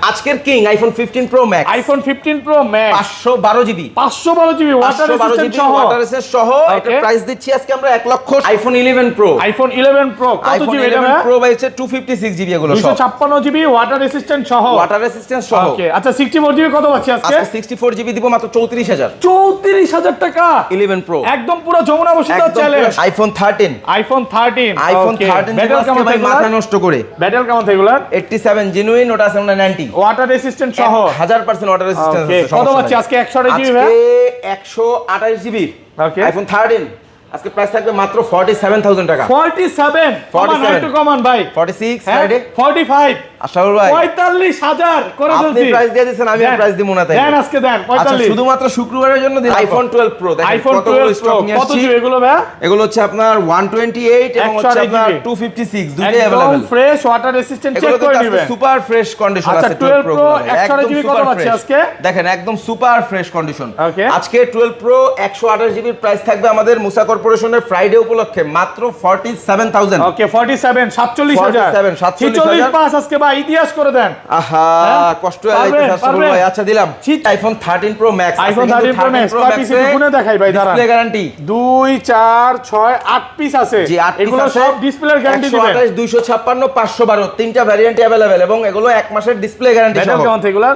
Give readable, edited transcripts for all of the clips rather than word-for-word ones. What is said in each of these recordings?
আজকের king iPhone 15 pro max, iPhone 15 pro max 512 GB, 512 GB water resistant সহ, water resistant সহ। এটা price দিচ্ছি আজকে আমরা 1 লক্ষ। আইফোন 11 প্রো, আইফোন 11 প্রো কত জিবি এটা? প্রো ভাই হচ্ছে 256 জিবি, এগুলো সব 256 জিবি ওয়াটার রেজিস্ট্যান্ট সহ, ওয়াটার রেজিস্ট্যান্ট সহ। ওকে আচ্ছা 64 জিবি কত পাচ্ছি আজকে? আজকে 64 জিবি দিব মাত্র 34000। 34000 টাকা 11 প্রো একদম পুরো যমুনা বসিত challenge. IPhone 13, iPhone 13, iPhone 13 battery কেমন ভাই থাকবে? মাথা নষ্ট করে ব্যাটারি কেমন থাকবে? 87 জেনুইন, ওটা আছে আমরা 90 ওয়াটার রেজিস্ট্যান্ট সহ 1000% ওয়াটার রেজিস্ট্যান্স আছে। কত পাচ্ছি আজকে? 128 জিবি আজকে 128 জিবি ওকে আইফোন 13 আজকে প্রাইস থাকবে মাত্র 47000 টাকা। 47 কমান একটু কমান ভাই, 46 হ্যাঁ? সাইডে 45 আশাউল ভাই 45000 করে আপনি দিচ্ছি। প্রাইস দিয়ে দিয়েছেন, আমি দেন, প্রাইস দিব না তাই দেন আজকে দেন আচ্ছা 45। শুধুমাত্র শুক্রবারের জন্য দিন আইফোন 12 প্রো। দেখেন আইফোন কতগুলো 12 স্টক নিয়ে কত আসছি। জিবি এগুলো ভাই? এগুলো হচ্ছে আপনার 128 এবং হচ্ছে আপনার 256 দুটোই একদম available. Fresh water resistant check করে নেবেন। সুপার ফ্রেশ কন্ডিশন আচ্ছা, আছে 12 12 প্রো Pro গুলো। 128 জিবি কত পাচ্ছি আজকে? দেখেন একদম সুপার ফ্রেশ কন্ডিশন। Okay. আজকে 12 প্রো 128 জিবির প্রাইস থাকবে আমাদের মুসা কর্পোরেশনের ফ্রাইডে উপলক্ষে মাত্র 47000। ওকে 47 47000 46 পাস আজকে ভাই ইতিহাস করে দেন। আহা কষ্ট হয়ে পারবেন, যাইতেছে আসলে পারবেন। ভাই। আচ্ছা দিলাম iPhone 13 pro max, iPhone 13 pro max কয় পিস গুনে দেখাই ভাই দাঁড়ান। ডিসপ্লে গ্যারান্টি 2 4 6 8 পিস আছে। জি 8 পিস এগুলো আছে। সব ডিসপ্লের গ্যারান্টি দিবেন। 128 256 512 তিনটা ভ্যারিয়েন্ট अवेलेबल এবং এগুলো 1 মাসের ডিসপ্লে গ্যারান্টি সহ। ব্যাটারি কেমন থাকগুলো?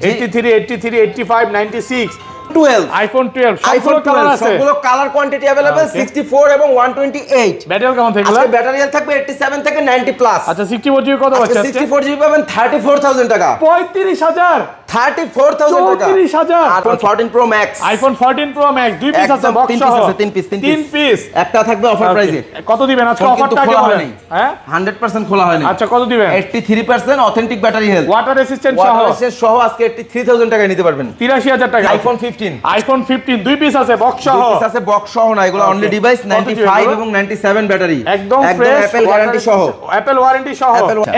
83 83 85 96 12 আইফোন 12 আইফোন সবগুলো কালার আছে। সবগুলো কালার কোয়ান্টিটি अवेलेबल 64 এবং 128। ব্যাটারি কেমন থাকগুলো? আজকে ব্যাটারি হেলথ থাকবে 87 থেকে 90 প্লাস। আচ্ছা 64 জিবি কত পাচ্ছেন আজকে? 64 জিবি পাবেন 34000 টাকা। 35000 34000 টাকা। 34000 iPhone 14 pro max, iPhone 14 pro max দুই পিস আছে বক্স সহ। তিন পিস তিন পিস একটা থাকবে অফার প্রাইসে। কত দিবেন আজকে? অফারটা খোলা কেমন? হয়নি, হ্যাঁ 100% খোলা হয়নি। আচ্ছা কত দিবেন? 83% authentic battery health, water resistant সহ ওয়াটার রেজিস্ট্যান্ট সহ আজকে 83000 টাকা নিতে পারবেন। 83000 টাকা আইফোন 15 আইফোন 15 দুই পিস আছে বক্স সহ। দুই পিস আছে বক্স সহ না, এগুলো অনলি ডিভাইস 95 এবং 97 ব্যাটারি একদম ফ্রেশ অ্যাপল গ্যারান্টি সহ। অ্যাপল ওয়ারেন্টি সহ।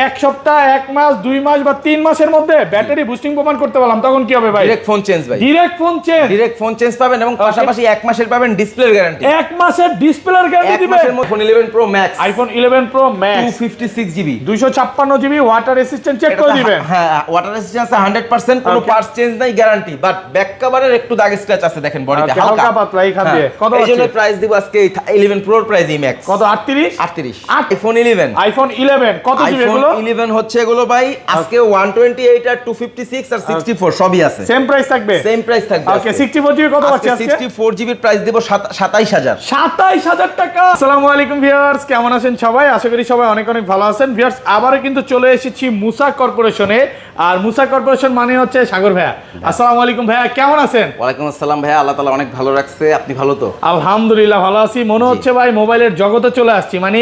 এক সপ্তাহ এক মাস 2 মাস বা 3 মাসের মধ্যে ব্যাটারি বুস্টিং প্রমাণ করতে পারলাম তখন কি হবে ভাই? ডাইরেক্ট ফোন চেঞ্জ ভাই, direct phone change, direct phone change পাবেন এবং পাশাপাশি 1 মাসের পাবেন ডিসপ্লে গ্যারান্টি। 1 মাসের ডিসপ্লের গ্যারান্টি 1 দিবেন। মাসের মধ্যে phone 11 pro max, iPhone 11 pro max 256 GB 256 GB water resistant check করে দিবেন। হ্যাঁ ওয়াটার রেজিস্ট্যান্স 100%, কোনো পার্টস চেঞ্জ নাই, গ্যারান্টি। বাট ব্যাক কভারের একটু দাগ স্ক্র্যাচ আছে দেখেন বডিতে হালকা পাতলা এইখান দিয়ে। কত এই জন্য আছে? প্রাইস দিব আজকে 11 প্রোর প্রাইস এই ম্যাক্স কত? 38 38। আইফোন 11, আইফোন 11 কত জিবি আইফোন এগুলো? 11 হচ্ছে এগুলো ভাই আজকে 128 আর 256 আর 64 সবই আছে। সেম প্রাইস থাকবে? সেম প্রাইস থাকবে। ওকে 64 জিবি কত পাচ্ছি আজকে? 64 জিবির প্রাইস দেব 27000। 27000 টাকা। আসসালামু আলাইকুম ভিউয়ার্স, কেমন আছেন সবাই? আশা করি সবাই অনেক অনেক ভালো আছেন। ভিউয়ার্স আবারো কিন্তু চলে এসেছি মুসা কর্পোরেশনে। আর মুসা কর্পোরেশন মানে হচ্ছে সাগর ভাইয়া। আসসালামু আলাইকুম ভাইয়া, কেমন আছেন? ওয়ালাইকুম আসসালাম ভাইয়া, আল্লাহ তাআলা অনেক ভালো রাখছে, আপনি ভালো তো? আলহামদুলিল্লাহ ভালো আছি। মনে হচ্ছে ভাই মোবাইলের জগতে চলে আসছি, মানে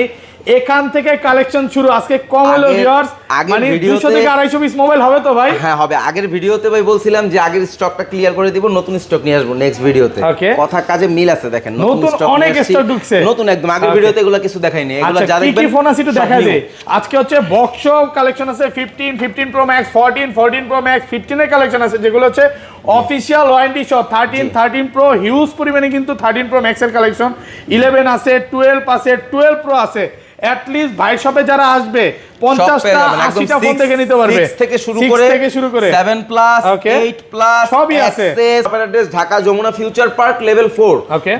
এখান থেকে কালেকশন শুরু। আজকে কম হলো ভিউয়ার্স, মানে 200 থেকে 250 পিস মোবাইল হবে তো ভাই? হ্যাঁ হবে। আগের ভিডিওতে ভাই বলছিলাম যে আগের স্টকটা ক্লিয়ার করে দিব, নতুন স্টক নিয়ে আসবো নেক্সট ভিডিওতে। কথা কাজে মিল আছে, দেখেন নতুন অনেক স্টক ঢুকছে, নতুন একদম। আগের ভিডিওতে এগুলো কিছু দেখাইনি, এগুলো যা দেখবেন কি ফোন আছে একটু দেখাই দে। আজকে হচ্ছে বক্স কালেকশন আছে 15 15 প্রো ম্যাক্স 14 14 প্রো ম্যাক্স 15 এর কালেকশন আছে, যেগুলো হচ্ছে অফিশিয়াল ওয়ারেন্টি সহ। 13 13 প্রো হিউজ পরিমাণে কিন্তু 13 প্রো ম্যাক্স এর কালেকশন, 11 আছে, 12 আছে, 12 প্রো আছে। at least ভাই শপে যারা আসবে 50টা 80টা ফোন থেকে নিতে পারবে। 6 থেকে শুরু করে 7 প্লাস 8 প্লাস সবই আছে। Address Dhaka Jamuna future park level 4,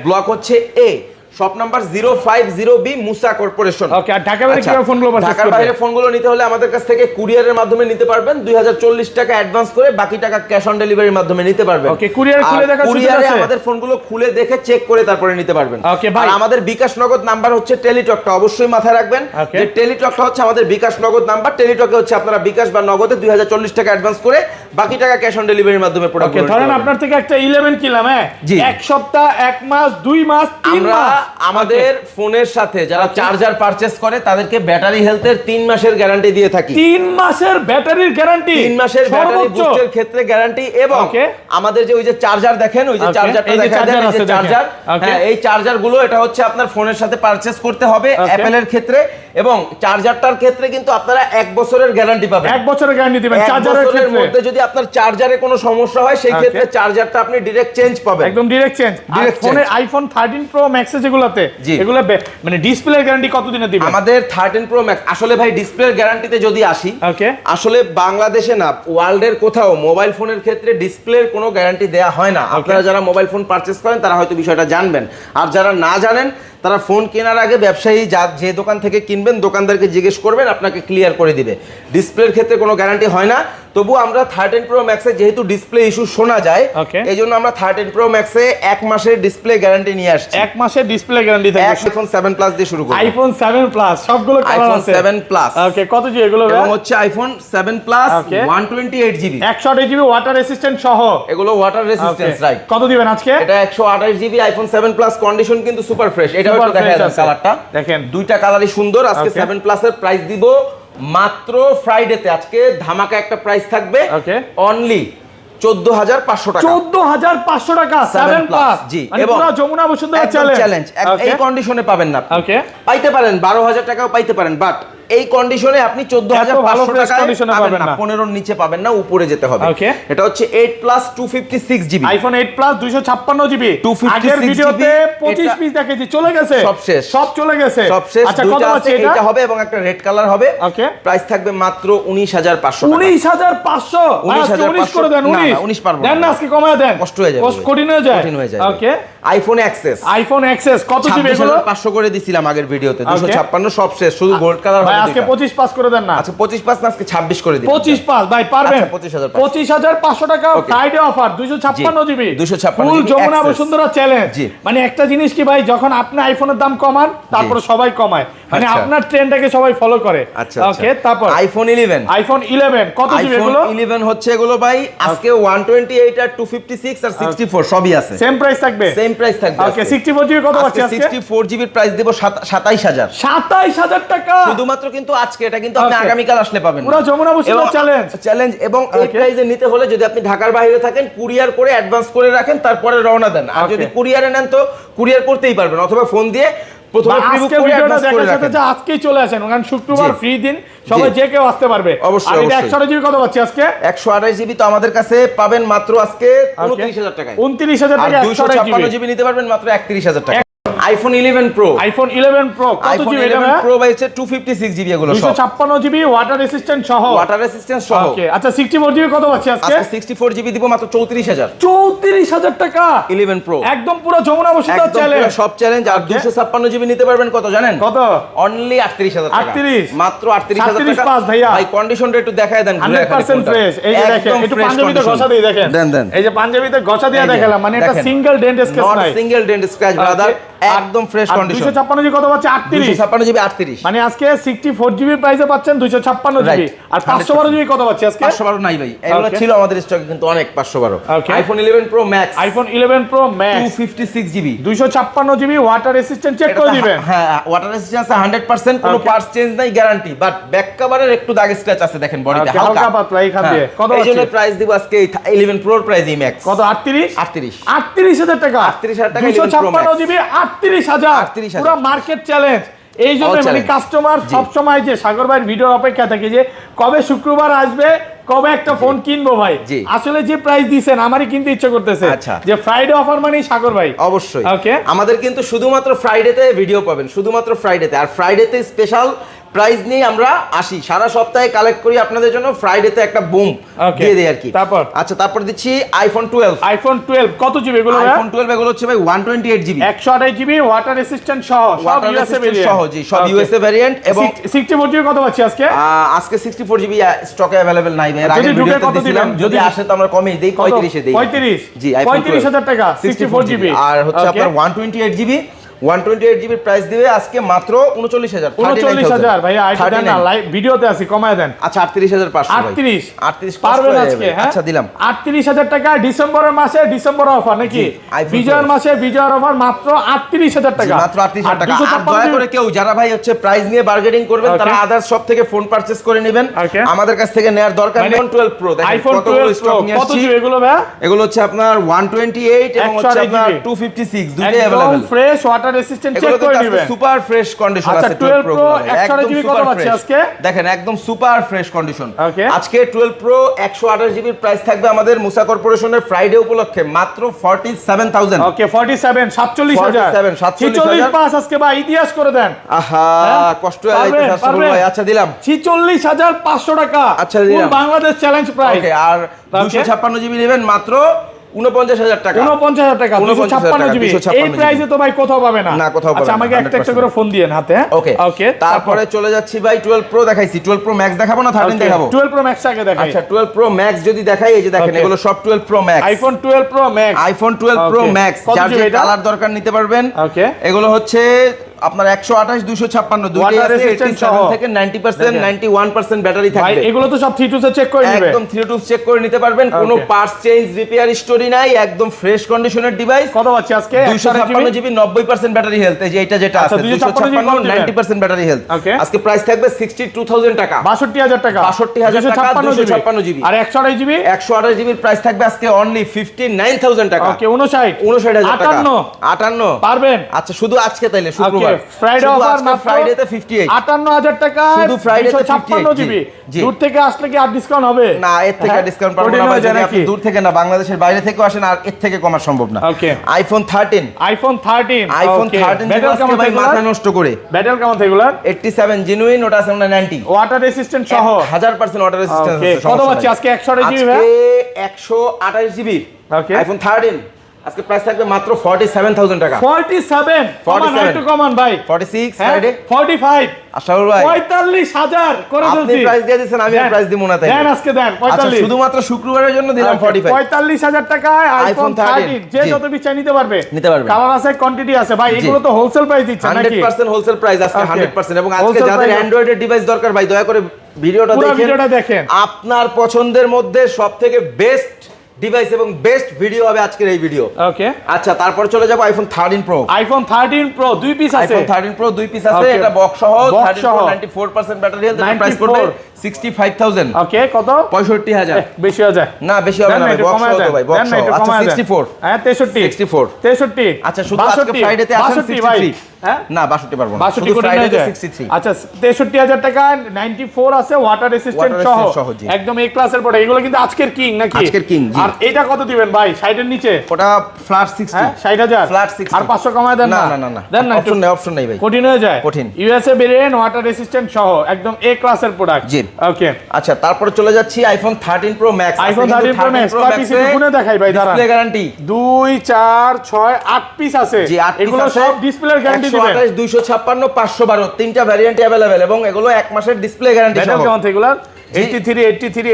block হচ্ছে A, shop number 050B Musa corporation. Okay. আর ঢাকা বাইরে কিভাবে ফোনগুলো পারচেজ করবে? ঢাকার বাইরে ফোনগুলো নিতে হলে আমাদের কাছ থেকে কুরিয়ারের মাধ্যমে নিতে পারবেন। 2040 টাকা অ্যাডভান্স করে বাকি টাকা ক্যাশ অন ডেলিভারির মাধ্যমে নিতে পারবেন। ওকে। কুরিয়ার খুলে দেখার সুযোগ আছে? কুরিয়ারে আমাদের ফোনগুলো খুলে দেখে চেক করে তারপরে নিতে পারবেন। ওকে ভাই। আর আমাদের বিকাশ নগদ নাম্বার হচ্ছে টেলিটকটা, অবশ্যই মাথায় রাখবেন যে টেলিটকটা হচ্ছে আমাদের বিকাশ নগদ নাম্বার। টেলিটকে হচ্ছে আপনারা বিকাশ বা নগদে 2040 টাকা অ্যাডভান্স করে বাকি টাকা ক্যাশ অন ডেলিভারির মাধ্যমে প্রোডাক্ট। ওকে। ধরেন আপনার থেকে একটা 11 কিনলাম, হ্যাঁ, এক সপ্তাহ, এক মাস, 2 মাস, 3 মাস, আমাদের ফোনের সাথে যারা চার্জার পারচেজ করে তাদেরকে ব্যাটারি হেলথের 3 মাসের গ্যারান্টি দিয়ে থাকি। 3 মাসের ব্যাটারির গ্যারান্টি, 3 মাসের ব্যাটারি বুস্টের ক্ষেত্রে গ্যারান্টি। এবং আমাদের যে ওই যে চার্জার দেখেন, ওই যে চার্জারটা দেখা যায়, এই যে চার্জার, হ্যাঁ এই চার্জার গুলো এটা হচ্ছে আপনার ফোনের সাথে পারচেজ করতে হবে অ্যাপলের ক্ষেত্রে। এবং চার্জারটার ক্ষেত্রে কিন্তু আপনারা 1 বছরের গ্যারান্টি পাবেন। 1 বছরের গ্যারান্টি দিবেন 1 চার্জারের বছরের ক্ষেত্রে। মধ্যে যদি আপনার চার্জারে কোনো সমস্যা হয় সেই ক্ষেত্রে চার্জারটা আপনি ডাইরেক্ট চেঞ্জ পাবেন, একদম ডাইরেক্ট চেঞ্জ। ফোনে আইফোন 13 প্রো ম্যাক্স যেগুলোতে এগুলো মানে ডিসপ্লে গ্যারান্টি কতদিনের দিবেন? আমাদের 13 প্রো ম্যাক্স আসলে ভাই ডিসপ্লের গ্যারান্টিতে যদি আসি, আসলে বাংলাদেশে না ওয়ার্ল্ডের কোথাও মোবাইল ফোনের ক্ষেত্রে ডিসপ্লের কোনো গ্যারান্টি দেয়া হয় না। আপনারা যারা মোবাইল ফোন পারচেজ করেন তারা হয়তো বিষয়টা জানবেন, আর যারা না জানেন তারা ফোন কেনার আগে ব্যবসায়ী যে দোকান থেকে কিনবেন দোকানদারকে জিজ্ঞেস করবেন, আপনাকে ক্লিয়ার করে দিবে। ডিসপ্লের ক্ষেত্রে কোনো গ্যারান্টি হয় না। তবু আমরা 13 প্রো ম্যাক্সে যেহেতু ডিসপ্লে ইস্যু শোনা যায়, এই জন্য আমরা 13 প্রো ম্যাক্সে 1 মাসের ডিসপ্লে গ্যারান্টি নিয়ে আসছি। 1 মাসের ডিসপ্লে গ্যারান্টি থাকবে। আইফোন 7 প্লাস দিয়ে শুরু করব। আইফোন 7 প্লাস সবগুলো কালার আছে। আইফোন 7 প্লাস ওকে, কত জি এগুলো? এবং হচ্ছে iPhone 7 plus 128 GB 128 GB water resistant সহ, এগুলো ওয়াটার রেসিস্ট্যান্স, রাইট। কত দিবেন আজকে? এটা 128 জিবি আইফোন 7 প্লাস, কন্ডিশন কিন্তু সুপার ফ্রেশ। এটা একটু দেখা যাচ্ছে কালারটা, দেখেন দুইটা কালারই সুন্দর। আজকে 7 প্লাসের প্রাইস দিব মাত্র ফ্রাইডেতে, আজকে ধামাকা একটা প্রাইস থাকবে অনলি 14,500 টাকা। 14,500 টাকা 7 প্লাস, জি। এবং পুরো যমুনা বসুন্ধরা চ্যালেঞ্জ এই কন্ডিশনে পাবেন না। ওকে, পাইতে পারেন 12,000 টাকাও পাইতে পারেন, বাট এই কন্ডিশনে আপনি 14,500 টাকায় পাবেন না, 15 নিচে পাবেন না, উপরে যেতে হবে। এটা হচ্ছে 8 plus 256 GB iPhone 8 plus 256 GB. আগের ভিডিওতে 25 পিস দেখেছি, চলে গেছে, সব শেষ, সব চলে গেছে, সব শেষ। আচ্ছা, কত আছে এটা? এটা হবে এবং একটা রেড কালার হবে। ওকে, প্রাইস থাকবে মাত্র 19,500 টাকা। 19,500 19 করে দেন। 19 পারবো দেন না, আজকে কমায় দেন, কষ্ট হয়ে যাবে, কঠিন হয়ে যায়। ওকে, আইফোন এক্সএস, আইফোন এক্সএস কত জিবি এগুলো? 500 করে দিছিলাম আগের ভিডিওতে, 256 সব শেষ, শুধু গোল্ড কালার হবে। আজকে 25 পাস করে দেন না। আচ্ছা 25 পাস না, আজকে 26 করে দিন। 25 পাস ভাই পারবেন? আচ্ছা 25,500 টাকা ফ্রাইডে অফার, 256 জিবি 256 ফুল যমুনা বসুন্ধরা চ্যালেঞ্জ। মানে একটা জিনিস কি ভাই, যখন আপনি আইফোনের দাম কমান তারপর সবাই কমায়, মানে আপনার ট্রেন্ডটাকে সবাই ফলো করে। ওকে, তারপর আইফোন 11, আইফোন 11 কত জিবি এগুলো? 11 হচ্ছে এগুলো ভাই আজকে 128 আর 256 আর 64 সবই আছে, সেম প্রাইস থাকবে, সেম প্রাইস থাকবে। ওকে, 64 জিবি কত পাচ্ছি আজকে? 64 জিবির প্রাইস দেব 27,000। 27,000 টাকা শুধুমাত্র, কিন্তু আজকে এটা কিন্তু আপনি আগামী কাল আসলে পাবেন পুরো যমুনা বসুন্ধরা চ্যালেঞ্জ। এবং এই প্রাইসে নিতে হলে যদি আপনি ঢাকার বাইরে থাকেন কুরিয়ার করে অ্যাডভান্স করে রাখেন, তারপরে রওনা দেন। আর যদি কুরিয়ারে নেন তো কুরিয়ার করতেই পারবেন, অথবা ফোন দিয়ে প্রথমে প্রিবুক করে অ্যাডভান্স করে রাখেন। আজকেই চলে আসেন, কারণ শুক্রবার ফ্রি দিন, সবাই যে কেউ আসতে পারবে। অবশ্যই। 128 জিবি কত পাচ্ছি আজকে? 128 জিবি তো আমাদের কাছে পাবেন মাত্র আজকে 29,000 টাকায়। 29,000 টাকা 256 জিবি নিতে পারবেন মাত্র 31,000 টাকা। আইফোন 11 প্রো, আইফোন 11 প্রো কত জিবি এটা? প্রো ভাই হচ্ছে 256 জিবি, এগুলো সব 256 জিবি ওয়াটার রেসিস্ট্যান্ট সহ, ওয়াটার রেসিস্ট্যান্স সহ। ওকে, আচ্ছা 64 জিবি কত পাচ্ছি আজকে? আজকে 64 জিবি দিব মাত্র 34,000। 34,000 টাকা 11 প্রো, একদম পুরো যমুনা বসুন্ধরা চ্যালেঞ্জ, সব চ্যালেঞ্জ। আর 256 জিবি নিতে পারবেন কত জানেন? কত? অনলি 38,000 টাকা, 38 মাত্র 38,000 টাকা। পাস ভাইয়া, ভাই কন্ডিশনটা একটু দেখায় দেন, 100% ফ্রেশ। এই যে দেখেন, একটু পাঞ্জাবিতে ঘষা দিয়ে দেখেন, দেন এই যে পাঞ্জাবিতে ঘষা দিয়ে দেখালাম, মানে এটা সিঙ্গেল ডেন্ট স্ক্র্যাচ নাই, সিঙ্গেল ডেন্ট স্ক্র্যাচ ব্রাদার, একদম ফ্রেশ কন্ডিশন। 256 জিবি কত পাচ্ছে? 256 জিবি 38, মানে আজকে 64 জিবি প্রাইসে পাচ্ছেন 256 জিবি। আর 512 জিবি কত পাচ্ছে আজকে? 512 নাই ভাই, এগুলো ছিল আমাদের স্টকে কিন্তু অনেক। 512 iPhone 11 pro max, iPhone 11 pro max 256 GB 256 GB water resistant, check করে দিবেন। হ্যাঁ, ওয়াটার রেসিস্ট্যান্স 100%, কোনো পার্টস চেঞ্জ নাই, গ্যারান্টি। বাট ব্যাক কভারের একটু দাগ স্ক্র্যাচ আছে দেখেন বডিতে, হালকা পাতলা এইখান দিয়ে। কত আছে? এইজন্য প্রাইস দিব আজকে 11 প্রোর প্রাইস এই ম্যাক্স কত? 38 38,000 টাকা, 38,000 টাকা 256 জিবি 38,000, পুরো মার্কেট চ্যালেঞ্জ। এই জন্য মানে কাস্টমার সব সময় যে সাগর ভাইয়ের ভিডিওর অপেক্ষা থাকে যে কবে শুক্রবার আসবে, কবে একটা ফোন কিনবো ভাই। আসলে যে প্রাইস দিবেন আমারই কিনতে ইচ্ছা করতেছে, যে ফ্রাইডে অফার মানে সাগর ভাই। অবশ্যই। ওকে, আমাদের কিন্তু শুধুমাত্র ফ্রাইডেতে ভিডিও পাবেন, শুধুমাত্র ফ্রাইডেতে। আর ফ্রাইডেতে স্পেশাল প্রাইস নিয়ে আমরা আসি, সারা সপ্তাহে কালেক্ট করি আপনাদের জন্য, ফ্রাইডেতে একটা বুম দিয়ে দেই আর কি। তারপর দিচ্ছি আইফোন 12 কত জিবি এগুলো? আইফোন 12 এগুলো হচ্ছে ভাই 128 জিবি 128 জিবি ওয়াটার রেসিস্ট্যান্ট সহ, সব ইউএসএ ভেরিয়েন্ট সহ, জি সব ইউএসএ ভেরিয়েন্ট। এবং 64 জিবি কত পাচ্ছি আজকে? আজকে 64 জিবি স্টকে अवेलेबल নাই ভাই, আগে ভিডিওতে দিছিলাম, যদি আসে তো আমরা কমই দেই, 35 এ দেই। 35 জি, 35,000 টাকা 64 জিবি। আর হচ্ছে আপনার 128 জিবি 128 জিবি প্রাইস দিবে আজকে মাত্র 39,000 ভাই। আইটা দেন না, লাইভ ভিডিওতে আছে, কমায় দেন। আচ্ছা 38,500 38 পারবেন আজকে? হ্যাঁ আচ্ছা দিলাম 38,000 টাকা ডিসেম্বরের মাসে, ডিসেম্বর অফার নাকি? বিজয়ের মাসে বিজয়ের অফার মাত্র 38,000 টাকা, মাত্র 38,000 টাকা। আর দয়া করে কেউ যারা ভাই হচ্ছে প্রাইস নিয়ে বার্গেনিং করবেন, তারা আদার্স শপ থেকে ফোন পারচেজ করে নেবেন, আমাদের কাছ থেকে নেয়ার দরকার নেই। আইফোন 12 প্রো দেখেন কতগুলো স্টক নিয়ে আসছি। এগুলো ভাই? এগুলো হচ্ছে আপনার 128 এবং হচ্ছে আপনার 256 দুটোই available, fresh water resistant check করে নেবেন সুপার ফ্রেশ কন্ডিশন আচ্ছা আছে 12 প্রো 128 জিবি কত পাচ্ছি আজকে দেখেন একদম সুপার ফ্রেশ কন্ডিশন ওকে আজকে 12 প্রো 128 জিবির প্রাইস থাকবে আমাদের মুসা কর্পোরেশনের ফ্রাইডে উপলক্ষে মাত্র 47000 ওকে 47 47000 46 পাস আজকে ভাই ইতিহাস করে দেন আহা কষ্ট হয়ে যাচ্ছে ভাই আচ্ছা দিলাম 46500 টাকা আচ্ছা দিলাম বাংলাদেশ চ্যালেঞ্জ প্রাইস ওকে আর 256 জিবি নেবেন মাত্র 49000 টাকা 49000 টাকা 256 জিবি এই প্রাইসে তো ভাই কোথাও পাবে না না কোথাও পাবে আচ্ছা আমাকে একটা একটা করে ফোন দিয়েন হাতে ওকে ওকে তারপরে চলে যাচ্ছি ভাই 12 প্রো দেখাইছি 12 প্রো ম্যাক্স দেখাবো না 13 দেখাবো 12 প্রো ম্যাক্স আগে দেখাই আচ্ছা 12 প্রো ম্যাক্স যদি দেখাই এই যে দেখেন এগুলো সব 12 pro max iPhone 12 pro max iPhone 12 pro max যার যে কালার দরকার নিতে পারবেন ওকে এগুলো হচ্ছে আপনার 128 256 দুইটাই আছে 87 থেকে 90% 91% ব্যাটারি থাকবে ভাই এগুলো তো সব 32 চেক করে নেবে একদম 32 চেক করে নিতে পারবেন কোনো পার্টস চেঞ্জ রিপেয়ার স্টোরি নাই একদম ফ্রেশ কন্ডিশনের ডিভাইস কত পাচ্ছি আজকে 256 জিবি 90% ব্যাটারি হেলথ এই যে এটা যেটা আছে 256 90% ব্যাটারি হেলথ আজকে প্রাইস থাকবে 62000 টাকা 62000 টাকা 62000 টাকা 256 জিবি আর 128 জিবি 128 জিবির প্রাইস থাকবে আজকে অনলি 59000 টাকা ওকে 59000 টাকা 58 পারবেন আচ্ছা শুধু আজকে তাইলে শুক্রবার ফ্রাইডে অফার মাত্র ফ্রাইডেতে 58 58000 টাকা শুধু ফ্রাইডেতে 56 জিবি দূর থেকে আসলে কি আর ডিসকাউন্ট হবে না এর থেকে ডিসকাউন্ট পাবো না ভাই যদি আপনি দূর থেকে না বাংলাদেশের বাইরে থেকে আসেন আর এর থেকে কমা সম্ভব না ওকে আইফোন 13 আইফোন 13 ব্যাটারি কেমন ভাই মাথা নষ্ট করে ব্যাটারি কেমন এগুলা 87 জেনুইন ওটা আছে 90 ওয়াটার রেসিস্ট্যান্ট সহ 1000% ওয়াটার রেসিস্ট্যান্স আছে কত পাচ্ছি আজকে 128 জিবি ভাই আজকে 128 জিবি ওকে আইফোন 13 আজকে প্রাইস থাকবে মাত্র 47000 টাকা 47 একটু কমান ভাই 46 ফ্রাইডে 45 আশাউল ভাই 45000 করে দিয়েছি আপনি প্রাইস দিয়ে দিয়েছেন আমি প্রাইস দিব না তাই দেন আজকে দেন 45 আচ্ছা শুধুমাত্র শুক্রবারের জন্য দিলাম 45 45000 টাকায় আইফোন 13 যে যত বিচার নিতে পারবে কালার আছে কোয়ান্টিটি আছে ভাই এগুলো তো হোলসেল প্রাইস দিচ্ছেন নাকি 100% হোলসেল প্রাইস আজকে 100% এবং আজকে যাদের অ্যান্ড্রয়েডের ডিভাইস দরকার ভাই দয়া করে ভিডিওটা দেখেন আপনার পছন্দের মধ্যে সবথেকে বেস্ট ডিভাইস এবং বেস্ট ভিডিও হবে আজকের এই ভিডিও ওকে আচ্ছা তারপর চলে যাব আইফোন 13 প্রো আইফোন 13 প্রো দুই পিস আছে আইফোন 13 প্রো দুই পিস আছে এটা বক্স সহ 13 প্রো 94% ব্যাটারি হেলথ প্রাইস পড়বে 65000 ওকে কত 65000 বেশি হয়ে যায় না বেশি হবে না ভাই বক্স সহ তো ভাই বক্স সহ আচ্ছা 64 হ্যাঁ 63 আচ্ছা শুধু আজকে ফ্রাইডেতে আসেন 63 হ্যাঁ না 62 পারবো না 62 করে নিয়ে যায় 63 আচ্ছা 63000 টাকা 94 আছে ওয়াটার রেসিস্ট্যান্ট সহ একদম এ ক্লাসের পড়ে এগুলো কিন্তু আজকের কিং নাকি আজকের কিং আর এটা কত দিবেন ভাই 60 এর নিচে ওটা ফ্ল্যাট 60 হ্যাঁ 60000 ফ্ল্যাট 60 আর 500 কমায় দেন না না না দেন না অপশন নাই ভাই কঠিন হয়ে যায় কঠিন ইউএসএ ভেরিয়েন্ট ওয়াটার রেসিস্ট্যান্ট সহ একদম এ ক্লাসের প্রোডাক্ট জি ওকে আচ্ছা তারপরে চলে যাচ্ছি iPhone 13 pro max iPhone 13 pro max কয় পিস গুনে দেখাই ভাই দাঁড়ান ডিসপ্লে গ্যারান্টি 2 4 6 8 পিস আছে এগুলো সব ডিসপ্লের গ্যারান্টি দিবেন 256 512 তিনটা ভ্যারিয়েন্ট अवेलेबल এবং এগুলো এক মাসের ডিসপ্লে গ্যারান্টি সহ কেমন এগুলো 83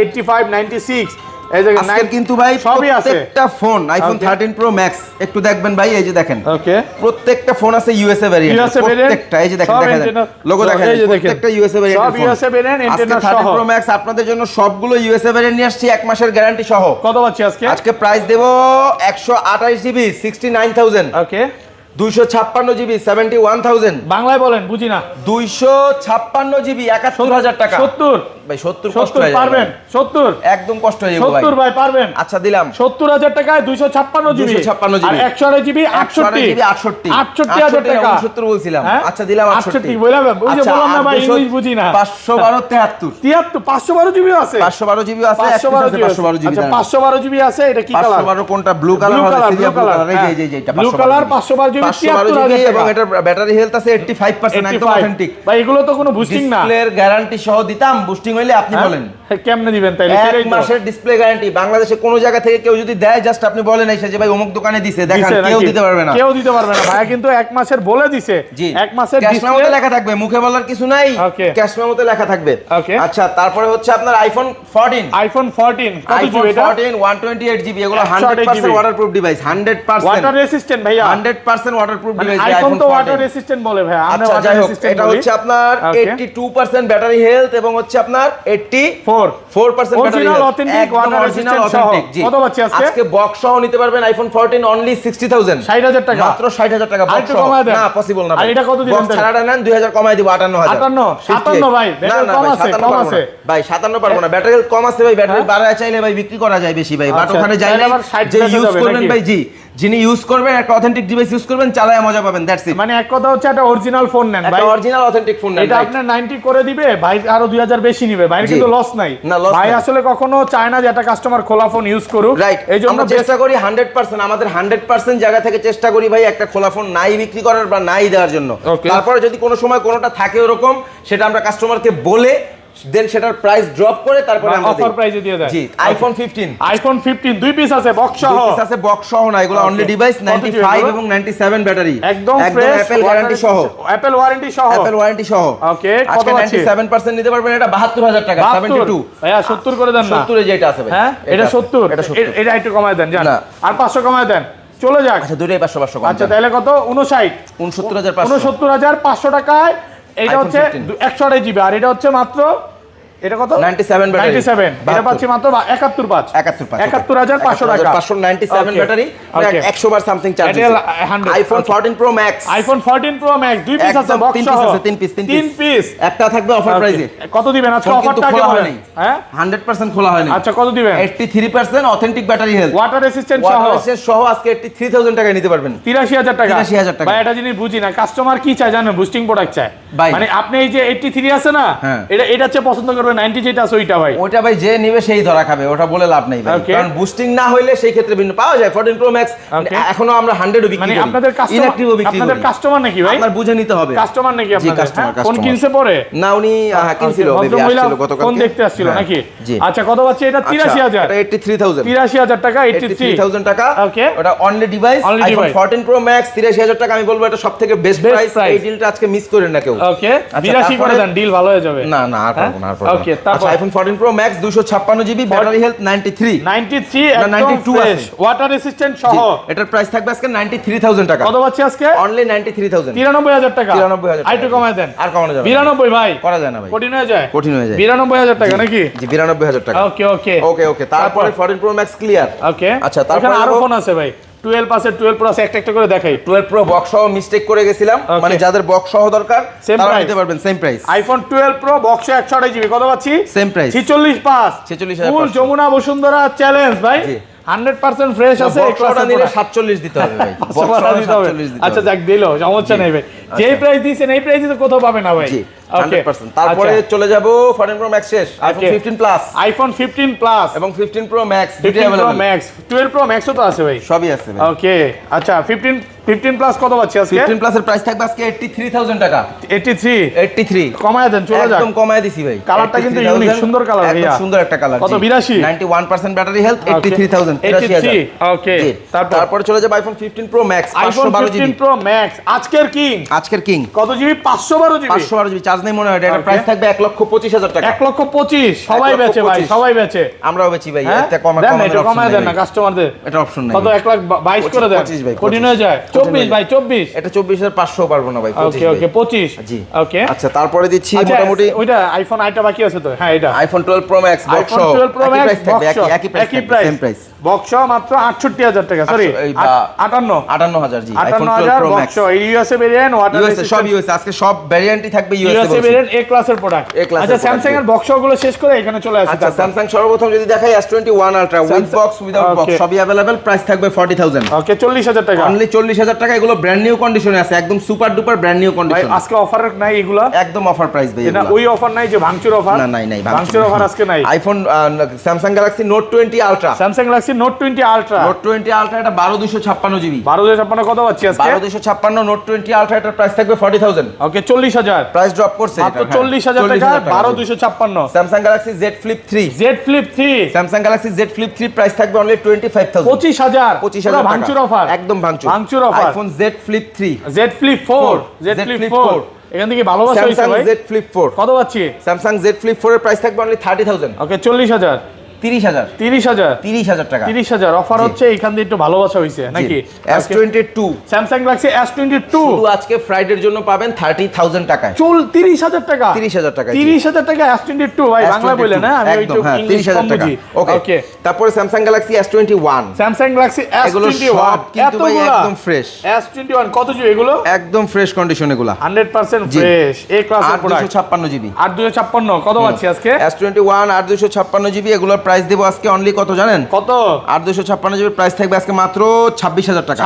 85 96 এই যে আজকে কিন্তু ভাই সবই আছে প্রত্যেকটা ফোন আইফোন 13 প্রো ম্যাক্স একটু দেখবেন ভাই এই যে দেখেন ওকে প্রত্যেকটা ফোন আছে ইউএসএ ভ্যারিয়েন্ট প্রত্যেকটা এই যে দেখেন লোগো দেখেন প্রত্যেকটা ইউএসএ ভ্যারিয়েন্ট সব ইউএসএ ভ্যারিয়েন্ট ইন্টারনেট সহ 13 প্রো ম্যাক্স আপনাদের জন্য সবগুলো ইউএসএ ভ্যারিয়েন্ট নিয়ে আসছি এক মাসের গ্যারান্টি সহ কত পাচ্ছি আজকে প্রাইস দেব 128 জিবি 69000 ওকে 256 জিবি 71000 বাংলায় বলেন বুঝি না 256 জিবি 71000 টাকা 70 ভাই 70 কষ্ট হয়ে পারবেন 70 একদম কষ্ট হয়ে যাবে ভাই 70 ভাই পারবেন আচ্ছা দিলাম 70000 টাকায় 256 জিবি 256 জিবি আর 128 জিবি 68 68000 টাকা 69 বলছিলাম আচ্ছা দিলাম 68 বললাম ওই যে বললাম না ভাই ইংলিশ বুঝি না 512 73 512 জিবি আছে 512 জিবি আছে 512 জিবি আচ্ছা 512 জিবি আছে এটা কি কালার 512 কোনটা ব্লু কালার হবে সিরিয়াল ব্লু কালার এই যে এটা ব্লু কালার 512 জিবি 73000 টাকা এবং এটা ব্যাটারি হেলথ আছে 85% একদম অথেন্টিক ভাই এগুলো তো কোনো বুস্টিং না ডিসপ্লের গ্যারান্টি সহ দিতাম বুস্টিং হইলে আপনি বলেন কেমনে দিবেন তাইলে এক মাসের ডিসপ্লে গ্যারান্টি বাংলাদেশে কোন জায়গা থেকে কেউ যদি দেয় জাস্ট আপনি বলেন এসে যে ভাই অমুক দোকানে দিছে দেখেন কেউ দিতে পারবে না ভাই কিন্তু এক মাসের বলে দিছে এক মাসের ক্যাশ মেমোতে লেখা থাকবে মুখে বলার কিছু নাই ক্যাশ মেমোতে লেখা থাকবে আচ্ছা তারপরে হচ্ছে আপনার আইফোন 14 কত জিবি এটা 14 128 জিবি এগুলো 100% ওয়াটারপ্রুফ ডিভাইস 100% ওয়াটার রেসিস্ট্যান্ট ভাইয়া 100% ওয়াটারপ্রুফ ডিভাইস আইফোন তো ওয়াটার রেসিস্ট্যান্ট বলে ভাই আমরা ওয়াটার রেসিস্ট্যান্ট এটা হচ্ছে আপনার 82% ব্যাটারি হেলথ এবং হচ্ছে আপনার 84% অরিজিনাল অথেন্টিক ওয়াটার রেসিস্ট্যান্ট সহ কত পাচ্ছি আজকে বক্স সহ নিতে পারবেন আইফোন 14 অনলি 60000 60000 টাকা মাত্র 60000 টাকা বক্স সহ না পসিবল না আর এটা কত দিবেন বক্স ছাড়াটা নেন 2000 কমাই দিব 58000 ভাই কম আছে ভাই 57 পারবো না ব্যাটারি কম আছে ভাই ব্যাটারি বাড়ায় চাইলে ভাই বিক্রি করা যায় বেশি ভাই বাট ওখানে যাইলে যে ইউজ করবেন ভাই জি যিনি ইউজ করবেন একটা অথেন্টিক ডিভাইস ইউজ করবেন, চালায় মজা পাবেন, দ্যাটস ইট। মানে এক কথা হচ্ছে একটা অরিজিনাল ফোন নেন ভাই, একটা অরিজিনাল অথেন্টিক ফোন নেন, এটা আপনার 90 করে দিবে ভাই, আরো 2000 বেশি নিবে ভাই, কিন্তু লস নাই না, লস ভাই। নাই। আসলে কখনো চায় না যে একটা কাস্টমার খোলা ফোন ইউজ করুক, রাইট। এই জন্য আমরা চেষ্টা করি 100%, আমাদের 100% জায়গা থেকে চেষ্টা করি ভাই একটা খোলা ফোন নাই বিক্রি করার বা নাই দেওয়ার জন্য। তারপরে যদি কোনো সময় কোনোটা থাকে ওরকম, সেটা আমরা কাস্টমারকে বলে দেন সেটার প্রাইস ড্রপ করে তারপরে আমরা অফার প্রাইসে দিয়ে দেয়। জি, আইফোন 15 দুই পিস আছে বক্স সহ, দুই পিস আছে বক্স সহ না, এগুলো অনলি ডিভাইস 95 এবং 97 ব্যাটারি, একদম ফ্রেশ, অ্যাপল গ্যারান্টি সহ, অ্যাপল ওয়ারেন্টি সহ, অ্যাপল ওয়ারেন্টি সহ। ওকে, কত আজকে আছে? 97% নিতে পারবেন, এটা 72000 টাকা, 72 ভাইয়া 70 করে দেন না, 70 এ যেটা আছে ভাই, হ্যাঁ এটা 70, এটা একটু কমায় দেন জান, আর 500 কমায় দেন, চলে যাক। আচ্ছা দুটোই 500 কম। আচ্ছা তাহলে কত? 69500 টাকায় এটা হচ্ছে 128 জিবি, আর এটা হচ্ছে মাত্র, এটা কত? 97 ব্যাটারি, 97, এটা পাচ্ছি মাত্র 71500 টাকা, 597 ব্যাটারি, 100 বার something charge. IPhone 14 pro max, iPhone 14 pro max দুই পিস আছে বক্স সহ, তিন পিস, একটা থাকবে অফার প্রাইসে। কত দিবেন আজকে? অফারটা খোলা কেমন? হয়নি, হ্যাঁ 100% খোলা হয়নি। আচ্ছা কত দিবেন? 83% authentic battery health, water resistant সহ, সহ আজকে 83000 টাকায় নিতে পারবেন, 83000 টাকা। 83000 টাকা ভাই এটা জিনিস বুঝি না, কাস্টমার কি চায় জানেন? বুস্টিং প্রোডাক্ট চায় মানে আপনি এই যে 83 আছে না, এটা হচ্ছে পছন্দ করবে, 90 যেটা আছে ওইটা ভাই, ওটা ভাই যে নিবে সেই ধরা খাবে, ওটা বলে লাভ নাই ভাই, কারণ বুস্টিং না হইলে সেই ক্ষেত্রে ভিন্ন পাওয়া যায়। 14 প্রো ম্যাক্স এখনো আমরা 100 ও বিক্রি করি, মানে আপনাদের ইনঅ্যাক্টিভও বিক্রি করি। আপনাদের কাস্টমার নাকি ভাই? আপনার বুঝে নিতে হবে, কাস্টমার নাকি আপনাদের? কাস্টমার, কোন কিনছে পরে? না উনি কিনছিল, বেবি আসছিল গতকাল, কোন দেখতে আসছিল নাকি? আচ্ছা কত পাচ্ছে এটা? 83000, এটা 83000, 83000 টাকা, 83000 টাকা। ওকে, ওটা only device iPhone 14 pro max 83000 টাকা। আমি বলবো এটা সবথেকে বেস্ট প্রাইস, এই ডিলটা আজকে মিস করেন না কেউ। ওকে 82 করে দেন, ডিল ভালো হয়ে যাবে। না না আর পারবো না, আর পারবো না। ওকে তারপর iPhone 14 pro max 256 GB, battery health 93 একদম 92 ফ্রেশ, ওয়াটার রেসিস্ট্যান্ট সহ। এটার প্রাইস থাকবে আজকে 93000 টাকা। কত পাচ্ছি আজকে? অনলি 93000, 93000 টাকা, 93000 আইটু কমায় দেন। আর কমানো যাবে 92 ভাই, করা যায় না ভাই, কঠিন হয়ে যায়, কঠিন হয়ে যায়। 92000 টাকা নাকি? জি 92000 টাকা। ওকে ওকে ওকে ওকে। তারপরে 14 প্রো ম্যাক্স ক্লিয়ার। ওকে আচ্ছা তারপরে আরো ফোন আছে ভাই, 12 আছে, 12 প্রো আছে, একটা একটা করে দেখাই। 12 প্রো বক্স সহ মিস্টেক করে গেছিলাম, মানে যাদের বক্স সহ দরকার তারা নিতে পারবেন, same price. IPhone 12 pro box 128 GB কত পাচ্ছি? সেম প্রাইস 46500, ফুল যমুনা বসুন্ধরা চ্যালেঞ্জ ভাই, 100% ফ্রেশ আছে। বক্সটা নিলে 47 দিতে হবে ভাই, বক্সটা দিতে হবে। আচ্ছা যাক দিলো, সমস্যা নেই ভাই, যেই প্রাইস দিয়েছেন এই প্রাইসে তো কোথাও পাবে না ভাই। ওকে 100%। তারপরে চলে যাব 14 প্রো ম্যাক্স শেষ, আইফোন 15 প্লাস, আইফোন 15 প্লাস এবং 15 pro max, 15 pro max, 12 pro ম্যাক্সও তো আছে ভাই, সবই আছে ভাই। ওকে আচ্ছা 15 প্লাস কত পাচ্ছি আজকে? 15 প্লাসের প্রাইস থাকবে আজকে 83000 টাকা। 83 কমায় দেন, চলে যাক, একদম কমায় দিছি ভাই। কালারটা কিন্তু ইউনিক, সুন্দর কালার ভাই, একদম সুন্দর একটা কালার। কত? 82 91% ব্যাটারি হেলথ, 83000, 83000। ওকে তারপরে চলে যাব iPhone 15 pro max, iPhone 15 pro max আজকের কিং, আজকের কিং। কত জিবি? 512 জিবি, 512 জিবি চার্জ নেই মনে হয়, এটা প্রাইস থাকবে 1,25,000 টাকা। 1,25,000 সবাই বেচে ভাই, সবাই বেচে, আমরাও বেচি ভাই, এতে কমায় দেন না কাস্টমারদের, এটা অপশন নাই। কত? 1,22,000 করে দেন, কঠিন হয়ে যায়। 24 ভাই, 24, এটা 24500 পারবো না ভাই, 25 ওকে ওকে 25 জি ওকে। আচ্ছা তারপরে দিচ্ছি মোটামুটি ওইটা আইফোন আইটা বাকি আছে তো, হ্যাঁ এটা iPhone 12 pro max box, iPhone 12 pro max একই প্রাইস, সেম প্রাইস, বক্স মাত্র 68000 টাকা, সরি 58000 জি, iPhone 12 58000 pro box, max, USA variant, water USA সব ইউএসএ, আজকে সব ভ্যারিয়েন্টই থাকবে ইউএসএ ভেরিয়েন্ট, এ ক্লাসের প্রোডাক্ট। আচ্ছা স্যামসাং এর বক্সগুলো শেষ করে এখানে চলে আসি। আচ্ছা স্যামসাং সর্বপ্রথম যদি দেখাই S21 ultra with box without box সবই अवेलेबल, প্রাইস থাকবে 40000, ওকে 40000 টাকা, অনলি 40000 টাকা। এগুলো ব্র্যান্ড নিউ কন্ডিশনে আছে, একদম super duper brand new condition. আজকে অফার নাই এগুলো, একদম অফার প্রাইস ভাই, এটা ওই অফার নাই যে ভাঙচুর অফার, না নাই নাই ভাঙচুর অফার আজকে নাই। IPhone Samsung Galaxy note 20 ultra, Samsung Galaxy note 20 ultra, note 20 ultra এটা 12256 জিবি, 12256 কত পাচ্ছি আজকে? 12256 নোট 20 আলট্রা, এটার প্রাইস থাকবে 40000, ওকে 40000, প্রাইস ড্রপ করছে মাত্র 40000 টাকা, 12256। Samsung Galaxy Z Flip 3, Z Flip 3, Samsung Galaxy Z Flip 3 price থাকবে অনলি 25000, 25000 ভাঙচুর অফার, একদম ভাঙচুর offer. IPhone Z Flip 3, Z Flip 4, Z Flip 4 এখান থেকে ভালোবাসা হইছে ভাই। Z Flip 4 কত পাচ্ছি? স্যামসাং Z Flip 4 এর প্রাইস থাকবে অনলি 30000, ওকে 40000, 30000 30000 টাকা, 30000 অফার হচ্ছে, এখান থেকে একটু ভালোবাসা হইছে নাকি? S22 স্যামসাং গ্যালাক্সি S22 শুধু আজকে ফ্রাইডের জন্য পাবেন 30000 টাকায়, 30000 টাকা, 30000 টাকা, 30000 টাকা S22 ভাই, বাংলা বলে না আমি একদম, একটু হ্যাঁ, ইংলিশ 30000 টাকা। বুঝি। ওকে তারপরে Samsung Galaxy S21, Samsung Galaxy এগুলো S21 সব কিন্তু ভাই একদম ফ্রেশ, S21 কত জিবি এগুলো? একদম ফ্রেশ কন্ডিশন এগুলা, 100% ফ্রেশ, এ ক্লাসের প্রোডাক্ট, 856 জিবি, 8256 কত পাচ্ছি আজকে? S21 8256 জিবি, এগুলোর প্রাইস দেবো আজকে অনলি কত জানেন? কত? 8256 জিবি প্রাইস থাকবে আজকে মাত্র 26000 টাকা।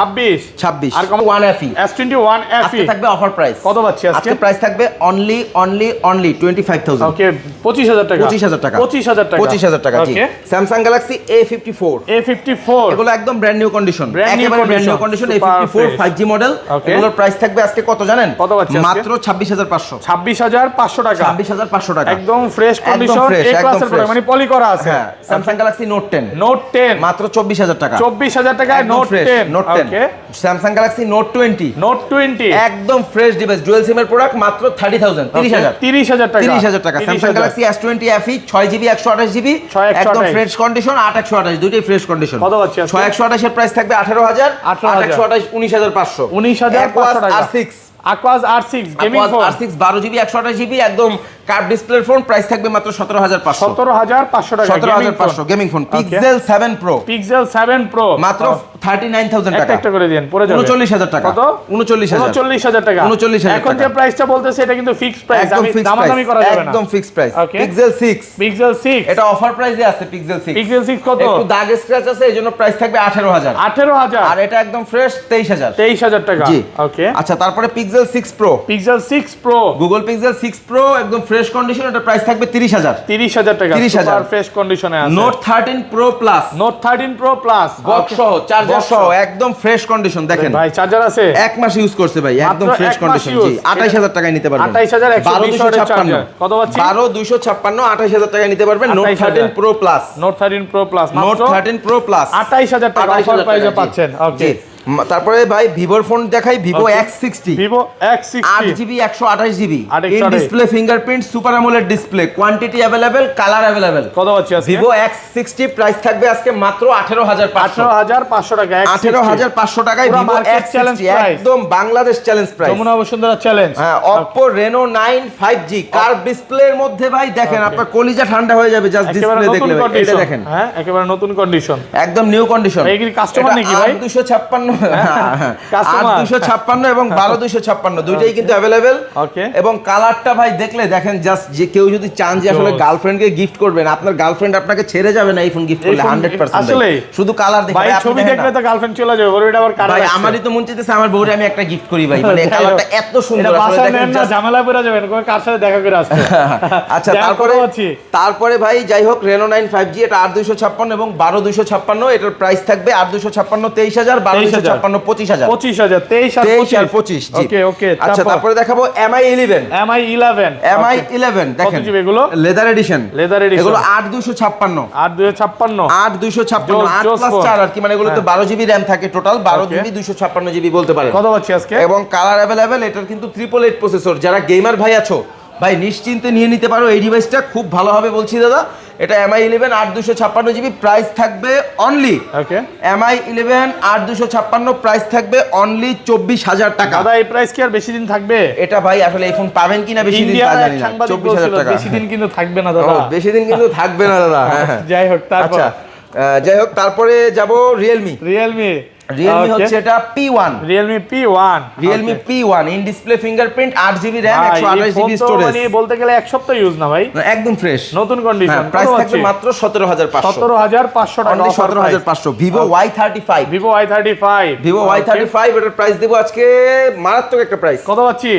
26 আর কম 1FE S21 আজকে FE থাকবে অফার প্রাইস। কত পাচ্ছি আজকে? প্রাইস থাকবে অনলি 25000। ওকে 25000 টাকা। 25000 টাকা। 25000 টাকা। 25000 টাকা জি। Samsung Galaxy A54 এগুলো একদম ব্র্যান্ড নিউ কন্ডিশন, একেবারে brand new condition. A54 5G model, এগুলোর প্রাইস থাকবে আজকে কত জানেন? কত পাচ্ছি আজকে? মাত্র 26500। 26500 টাকা। 26500 টাকা একদম ফ্রেশ কন্ডিশন, এ ক্লাসের প্রোডাক্ট, মানে পলি করা আছে। হ্যাঁ, Samsung Galaxy Note 10 মাত্র 24000 টাকা। 24000 টাকায় Note 10। ওকে। Samsung Galaxy Note 20 একদম ফ্রেশ ডিভাইস, ডুয়াল সিম এর প্রোডাক্ট, মাত্র 30000 30000 টাকা। 30000 টাকা। Samsung Galaxy S20 FE 6GB 128GB একদম ফ্রেশ কন্ডিশন, 8128 দুটোই ফ্রেশ কন্ডিশন। কত পাচ্ছি আজকে? 6128 এর প্রাইস থাকবে 18000, 8128 19500। 19500 টাকা। R6 Aquas R6 gaming phone, R6 12GB 128GB একদম কার্ভ ডিসপ্লে ফোন, প্রাইস থাকবে মাত্র 17500। 17500 টাকা 17500 গেমিং ফোন। Pixel 7 Pro মাত্র 39000 টাকা। একটা করে দেন, পড়ে যাবে 39000 টাকা। কত? 39000 টাকা। 39000 এখন যে প্রাইসটা বলতেছে এটা কিন্তু ফিক্সড প্রাইস, আমি দামাদামি করা যাবে না, একদম ফিক্সড প্রাইস। Pixel 6 এটা অফার প্রাইসে আছে। Pixel 6 কত? একটু দাগ স্ক্র্যাচ আছে, এজন্য প্রাইস থাকবে 18000। আর এটা একদম ফ্রেশ 23000 টাকা। জি ওকে। আচ্ছা, তারপরে Pixel 6 Pro Google Pixel 6 Pro একদম ফ্রেশ কন্ডিশন, এটা প্রাইস থাকবে 30000 টাকা। সুপার ফ্রেশ কন্ডিশনে আছে। Note 13 Pro Plus বক্স সহ, চার্জার সহ একদম ফ্রেশ কন্ডিশন। দেখেন ভাই চার্জার আছে, এক মাস ইউজ করছে ভাই, একদম ফ্রেশ কন্ডিশন। জি 28000 টাকায় নিতে পারবেন। 28120 কত পাচ্ছি? 12256 28000 টাকায় নিতে পারবেন। Note 13 Pro Plus Note 13 Pro Plus Note 13 Pro Plus 28000 টাকা অফার প্রাইসে পাচ্ছেন। ওকে। তারপরে ভাই ভিভোর ফোন দেখাই, Vivo X60 8GB 128GB in display fingerprint super AMOLED display, quantity available, colour available. কত পাচ্ছি আজকে? Vivo X60 প্রাইস থাকবে আজকে মাত্র 18500 টাকা। 18500 টাকায় Vivo X60 একদম Bangladesh challenge price, Jamuna Bashundhara challenge. হ্যাঁ, Oppo Reno 9 5G কার্ভ ডিসপ্লের মধ্যে ভাই দেখেন, আপনার কলিজা ঠান্ডা হয়ে যাবে জাস্ট ডিসপ্লে দেখলে। এটা দেখেন, হ্যাঁ একেবারে নতুন কন্ডিশন, একদম নিউ কন্ডিশন। এই কি কাস্টমার নাকি ভাই? 256 8 এবং 12 256 দুইটাই কিন্তু अवेलेबल। এবং কালারটা ভাই দেখলে দেখেন, জাস্ট যে কেউ যদি চান যে আসলে গার্লফ্রেন্ডকে গিফট করবেন, আপনার গার্লফ্রেন্ড আপনাকে ছেড়ে যাবে না এই ফোন গিফট করলে 100%। আসলে শুধু কালার দেখে ভাই, ছবি দেখলে তো গার্লফ্রেন্ড চলে যাবে, বড় এটা আবার কালার। ভাই আমারই তো মন চাইতেছে আমার বউরে আমি একটা গিফট করি ভাই, মানে কালারটা এত সুন্দর আসলে দেখেন, না ঝামেলা পড়ে যাবেন, কার সাথে দেখা করে আসতে। আচ্ছা, তারপরে ভাই যাই হোক, Reno 9 5G এটা 8256 এবং 12256, এটার প্রাইস থাকবে 8256 23000, 12256 25000। 25000 23 আর 25। ওকে ওকে। আচ্ছা, তারপরে দেখাবো Mi 11 দেখেন, কত জিবি এগুলো? লেদার এডিশন এগুলো 8256 8+4 আর কি, মানে এগুলো তো 12GB র‍্যাম থাকে টোটাল, 12GB 256GB বলতে পারেন। কত পাচ্ছি আজকে? এবং কালার अवेलेबल। এটার কিন্তু 888 প্রসেসর, যারা গেমার ভাই আছো ভাই নিশ্চিন্তে নিয়ে নিতে পারো এই ডিভাইসটা, খুব ভালো হবে বলছি দাদা। এটা Mi 11 8+256GB প্রাইস থাকবে অনলি, ওকে, Mi 11 8+256 প্রাইস থাকবে অনলি 24000 টাকা। দাদা এই প্রাইস কি আর বেশি দিন থাকবে? এটা ভাই আসলে এই ফোন পাবেন কিনা বেশি দিন তা জানি না। 24000 টাকা বেশি দিন কিন্তু থাকবে না দাদা, বেশি দিন কিন্তু থাকবে না দাদা। হ্যাঁ, যাই হোক। তারপর আচ্ছা, যাই হোক, তারপরে যাব Realme হচ্ছে এটা Realme P1 in display fingerprint 8GB RAM 128GB storage. মানে বলতে গেলে এক সপ্তাহ ইউজ না ভাই, একদম ফ্রেশ নতুন কন্ডিশন। প্রাইস থাকবে মাত্র 17500 টাকা, 17500। Vivo Y35 এটার প্রাইস দেব আজকে মারাত্মক একটা প্রাইস। কত পাচ্ছি?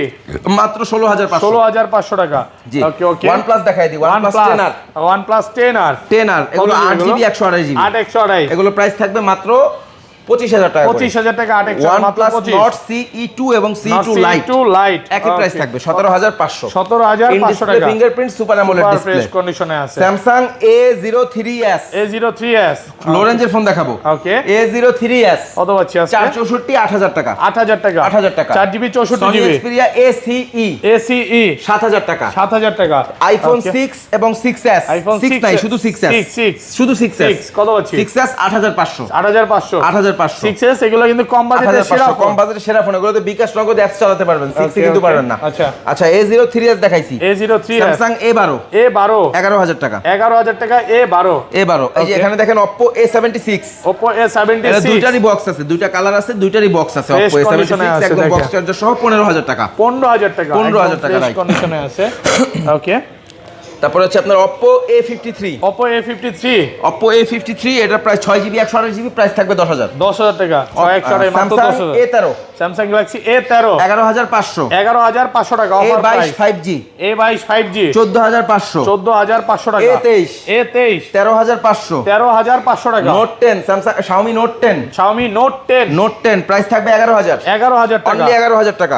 মাত্র 16500 টাকা। জি, ওকে ওকে। OnePlus দেখাই দিই, OnePlus 10R এগুলো 8GB 128GB 8 এগুলো প্রাইস থাকবে মাত্র 25000 টাকা। 25000 টাকা 8 OnePlus Nord CE2 এবং CE2 Lite একই প্রাইস থাকবে 17500 টাকা। Fingerprint super AMOLED display, fresh কন্ডিশনে আছে। Samsung A03s লো রেঞ্জের ফোন দেখাবো। ওকে, A03s কত পাচ্ছি আজকে? 464 8000 টাকা। 8000 টাকা 4GB 64GB। Xperia ACE 7000 টাকা। iPhone 6 এবং 6s 6 নাই, শুধু 6s কত পাচ্ছি? 6s 8500 6s এগুলো কিন্তু কম বাজেটের সেরা ফোন, এগুলোতে বিকাশ নগদ অ্যাপস চালাতে পারবেন, 6 এ কিন্তু পারবেন না। আচ্ছা, A03s দেখাইছি। Samsung A12 11000 টাকা। 11000 টাকা A12। এই যে এখানে দেখেন Oppo A76 এর দুইটারই বক্স আছে, দুইটা কালার আছে, দুইটারই বক্স আছে। Oppo A76 একদম বক্স চার্জার সহ 15000 টাকা। 15000 টাকা রাইট কন্ডিশনে আছে। ওকে, তারপরে হচ্ছে আপনার Oppo A53 Oppo A53 Oppo A53 এটার প্রাইস 6GB 128GB প্রাইস থাকবে 10,000 টাকা 128 মাত্র 10,000 A13 Samsung Galaxy A13 11,500 11,500 টাকা offer price A22 5G A22 5G 14,500 14,500 টাকা A23 13,500 13,500 টাকা Note 10 Samsung Xiaomi Note 10 Xiaomi Note 10 Note 10 price থাকবে 11,000 11,000 টাকা অনলি 11,000 টাকা